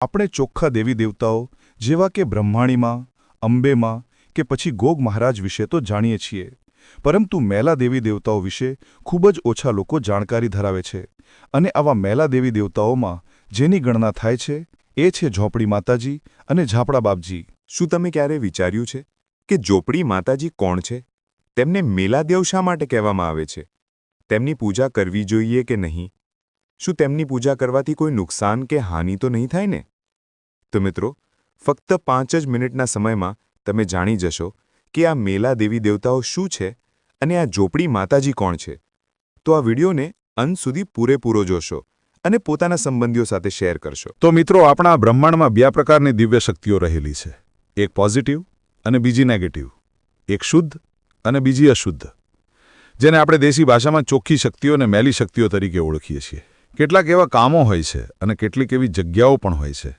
આપણે ચોખ્ખા દેવી દેવતાઓ જેવા કે બ્રહ્માણીમાં, અંબેમાં કે પછી ગોગ મહારાજ વિશે તો જાણીએ છીએ, પરંતુ મેલા દેવી દેવતાઓ વિશે ખૂબ જ ઓછા લોકો જાણકારી ધરાવે છે. અને આવા મેલા દેવી દેવતાઓમાં જેની ગણના થાય છે એ છે ઝોપડી માતાજી અને ઝાપડા બાપજી. શું તમે ક્યારે વિચાર્યું છે કે ઝોપડી માતાજી કોણ છે? તેમને મેલાદેવ શા માટે કહેવામાં આવે છે? તેમની પૂજા કરવી જોઈએ કે નહીં? શું તેમની પૂજા કરવાથી કોઈ નુકસાન કે હાનિ તો નહીં થાય ને? તો મિત્રો, ફક્ત 5 જ મિનિટના સમયમાં તમે જાણી જશો કે આ મેલા દેવી દેવતાઓ શું છે અને આ ઝોપડી માતાજી કોણ છે. તો આ વિડીયોને અંત સુધી પૂરેપૂરો જોશો અને પોતાના સંબંધીઓ સાથે શેર કરશો. તો મિત્રો, આપણા બ્રહ્માંડમાં 2 પ્રકારની દિવ્ય શક્તિઓ રહેલી છે. એક પોઝિટિવ અને બીજી નેગેટિવ. એક શુદ્ધ અને બીજી અશુદ્ધ, જેને આપણે દેશી ભાષામાં ચોખ્ખી શક્તિઓ અને મેલી શક્તિઓ તરીકે ઓળખીએ છીએ. કેટલાક એવા કામો હોય છે અને કેટલીક એવી જગ્યાઓ પણ હોય છે